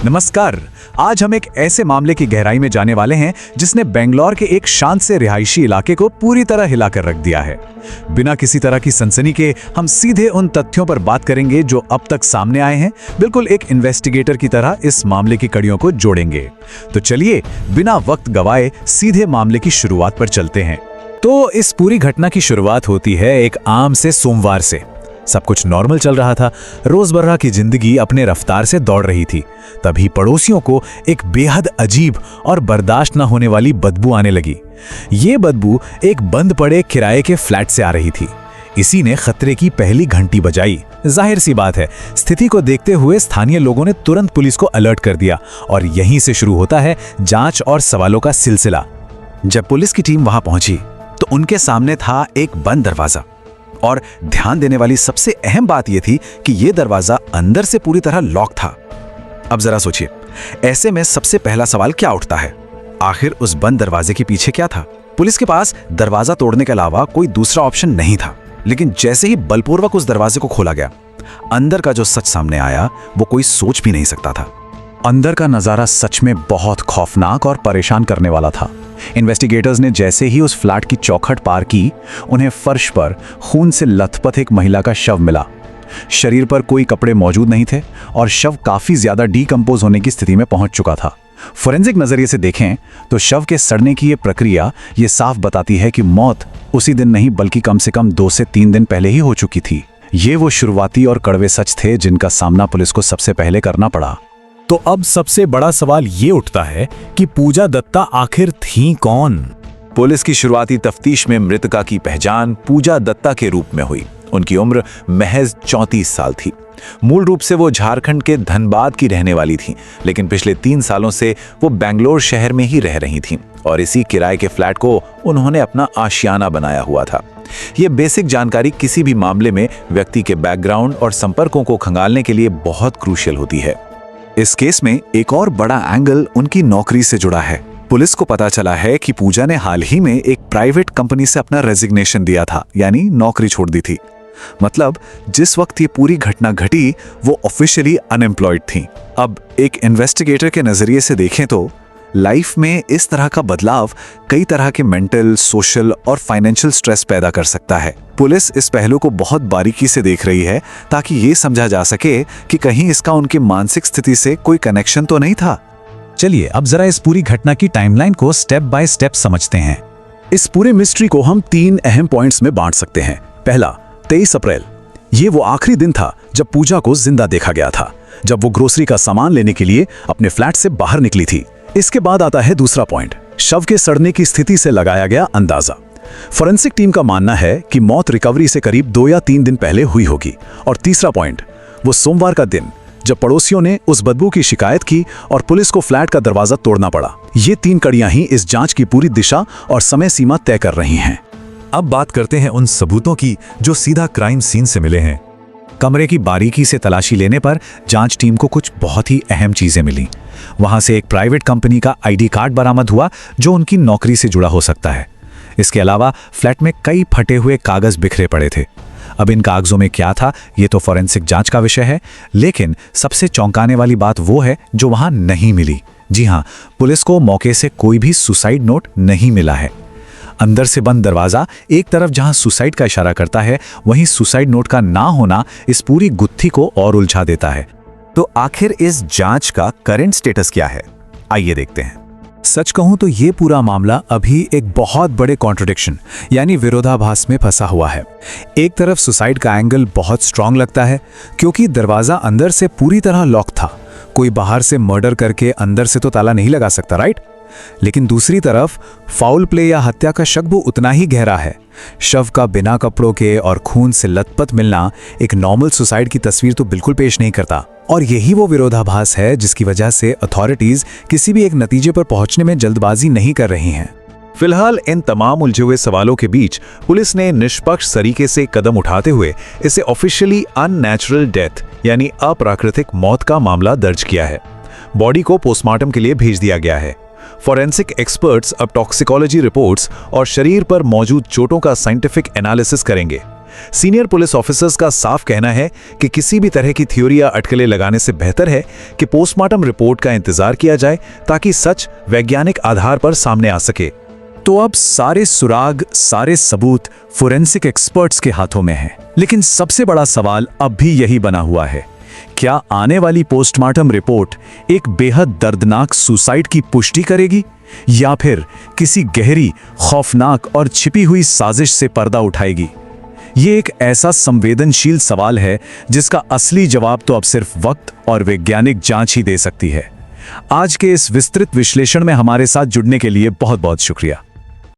नमस्कार। आज हम एक ऐसे मामले की गहराई में जाने वाले हैं जिसने बेंगलोर के एक शांत से रिहायशी इलाके को पूरी तरह हिलाकर रख दिया है। बिना किसी तरह की सनसनी के हम सीधे उन तथ्यों पर बात करेंगे जो अब तक सामने आए हैं। बिल्कुल एक इन्वेस्टिगेटर की तरह इस मामले की कड़ियों को जोड़ेंगे। तो चलिए बिना वक्त गवाए सीधे मामले की शुरुआत पर चलते हैं। तो इस पूरी घटना की शुरुआत होती है एक आम से सोमवार से। सब कुछ नॉर्मल चल रहा था, रोजमर्रा की जिंदगी अपने रफ्तार से दौड़ रही थी। तभी पड़ोसियों को एक बेहद अजीब और बर्दाश्त न होने वाली बदबू आने लगी। ये बदबू एक बंद पड़े किराए के फ्लैट से आ रही थी। इसी ने खतरे की पहली घंटी बजाई। जाहिर सी बात है, स्थिति को देखते हुए स्थानीय लोगों ने तुरंत पुलिस को अलर्ट कर दिया और यहीं से शुरू होता है जांच और सवालों का सिलसिला। जब पुलिस की टीम वहां पहुंची तो उनके सामने था एक बंद दरवाजा, और ध्यान देने वाली सबसे अहम बात यह थी कि यह दरवाजा अंदर से पूरी तरह लॉक था। अब जरा सोचिए, ऐसे में सबसे पहला सवाल क्या उठता है? आखिर उस बंद दरवाजे के पीछे क्या था? पुलिस के पास दरवाजा तोड़ने के अलावा कोई दूसरा ऑप्शन नहीं था। लेकिन जैसे ही बलपूर्वक उस दरवाजे को खोला गया, अंदर का जो सच सामने आया वो कोई सोच भी नहीं सकता था। अंदर का नजारा सच में बहुत खौफनाक और परेशान करने वाला था। इन्वेस्टिगेटर्स ने जैसे ही उस फ्लैट की चौखट पार की, उन्हें फर्श पर खून से लथपथ एक महिला का शव मिला। शरीर पर कोई कपड़े मौजूद नहीं थे और शव काफी ज्यादा डीकंपोज होने की स्थिति में पहुंच चुका था। फोरेंसिक नजरिए से देखें तो शव के सड़ने की ये प्रक्रिया ये साफ बताती है कि मौत उसी दिन नहीं बल्कि कम से कम 2 से 3 दिन पहले ही हो चुकी थी। ये वो शुरुआती और कड़वे सच थे जिनका सामना पुलिस को सबसे पहले करना पड़ा। तो अब सबसे बड़ा सवाल ये उठता है कि पूजा दत्ता आखिर थी कौन? पुलिस की शुरुआती तफ्तीश में मृतका की पहचान पूजा दत्ता के रूप में हुई। उनकी उम्र महज 34 साल थी। मूल रूप से वो झारखंड के धनबाद की रहने वाली थी, लेकिन पिछले 3 सालों से वो बेंगलोर शहर में ही रह रही थीं और इसी किराए के फ्लैट को उन्होंने अपना आशियाना बनाया हुआ था। ये बेसिक जानकारी किसी भी मामले में व्यक्ति के बैकग्राउंड और संपर्कों को खंगालने के लिए बहुत क्रूशियल होती है। इस केस में एक और बड़ा एंगल उनकी नौकरी से जुड़ा है। पुलिस को पता चला है कि पूजा ने हाल ही में एक प्राइवेट कंपनी से अपना रेजिग्नेशन दिया था, यानी नौकरी छोड़ दी थी। मतलब जिस वक्त ये पूरी घटना घटी वो ऑफिशियली अनएम्प्लॉयड थी। अब एक इन्वेस्टिगेटर के नजरिए से देखें तो लाइफ में इस तरह का बदलाव कई तरह के मेंटल, सोशल और फाइनेंशियल स्ट्रेस पैदा कर सकता है। पुलिस इस पहलू को बहुत बारीकी से देख रही है ताकि ये समझा जा सके कि कहीं इसका उनकी मानसिक स्थिति से कोई कनेक्शन तो नहीं था। चलिए अब जरा इस पूरी घटना की टाइमलाइन को स्टेप बाय स्टेप समझते हैं। इस पूरे मिस्ट्री को हम 3 अहम पॉइंट्स में बांट सकते हैं। पहला, 23 अप्रैल। ये वो आखिरी दिन था जब पूजा को जिंदा देखा गया था, जब वो ग्रोसरी का सामान लेने के लिए अपने फ्लैट से बाहर निकली थी। इसके बाद आता है दूसरा पॉइंट, शव के सड़ने की स्थिति से लगाया गया अंदाजा। फोरेंसिक टीम का मानना है कि मौत रिकवरी से करीब 2 या 3 दिन पहले हुई होगी। और तीसरा पॉइंट, वो सोमवार का दिन जब पड़ोसियों ने उस बदबू की शिकायत की और पुलिस को फ्लैट का दरवाजा तोड़ना पड़ा। ये 3 कड़ियां ही इस जांच की पूरी दिशा और समय सीमा तय कर रही हैं। अब बात करते हैं उन सबूतों की जो सीधा क्राइम सीन से मिले हैं। कमरे की बारीकी से तलाशी लेने पर जांच टीम को कुछ बहुत ही अहम चीजें मिली। वहां से एक प्राइवेट कंपनी का आईडी कार्ड बरामद हुआ जो उनकी नौकरी से जुड़ा हो सकता है। इसके अलावा फ्लैट में कई फटे हुए कागज बिखरे पड़े थे। अब इन कागजों में क्या था ये तो फोरेंसिक जांच का विषय है, लेकिन सबसे चौंकाने वाली बात वो है जो वहां नहीं मिली। जी हां, पुलिस को मौके से कोई भी सुसाइड नोट नहीं मिला है। अंदर से बंद दरवाजा एक तरफ जहां सुसाइड का इशारा करता है, वहीं सुसाइड नोट का ना होना इस पूरी गुत्थी को और उलझा देता है। तो आखिर इस जांच का करंट स्टेटस क्या है, आइए देखते हैं। सच कहूं तो ये पूरा मामला अभी एक बहुत बड़े कॉन्ट्रडिक्शन यानी विरोधाभास में फंसा हुआ है। एक तरफ सुसाइड का एंगल बहुत स्ट्रांग लगता है क्योंकि दरवाजा अंदर से पूरी तरह लॉक था। कोई बाहर से मर्डर करके अंदर से तो ताला नहीं लगा सकता, राइट? लेकिन दूसरी तरफ फाउल प्ले या हत्या का शक भी उतना ही गहरा है। शव का बिना कपड़ों के और खून से लथपथ मिलना एक नॉर्मल सुसाइड की तस्वीर तो बिल्कुल पेश नहीं करता। और यही वो विरोधाभास है जिसकी वजह से अथॉरिटीज किसी भी एक नतीजे पर पहुंचने में जल्दबाजी नहीं कर रही हैं। फिलहाल इन तमाम उलझे हुए सवालों के बीच पुलिस ने निष्पक्ष तरीके से कदम उठाते हुए इसे ऑफिशियली अननेचुरल डेथ यानी अप्राकृतिक मौत का मामला दर्ज किया है। बॉडी को पोस्टमार्टम के लिए भेज दिया गया है। फोरेंसिक एक्सपर्ट्स अब टॉक्सिकोलॉजी रिपोर्ट्स और शरीर पर मौजूद चोटों का साइंटिफिक एनालिसिस करेंगे। सीनियर पुलिस ऑफिसर्स का साफ कहना है कि किसी भी तरह की थ्योरी या अटकलें लगाने से बेहतर है कि पोस्टमार्टम रिपोर्ट का इंतजार किया जाए ताकि सच वैज्ञानिक आधार पर सामने आ सके। तो अब सारे सुराग, सारे सबूत फोरेंसिक एक्सपर्ट्स के हाथों में हैं। लेकिन सबसे बड़ा सवाल अब भी यही बना हुआ है, क्या आने वाली पोस्टमार्टम रिपोर्ट एक बेहद दर्दनाक सुसाइड की पुष्टि करेगी या फिर किसी गहरी, खौफनाक और छिपी हुई साजिश से पर्दा उठाएगी? ये एक ऐसा संवेदनशील सवाल है जिसका असली जवाब तो अब सिर्फ वक्त और वैज्ञानिक जांच ही दे सकती है। आज के इस विस्तृत विश्लेषण में हमारे साथ जुड़ने के लिए बहुत बहुत शुक्रिया।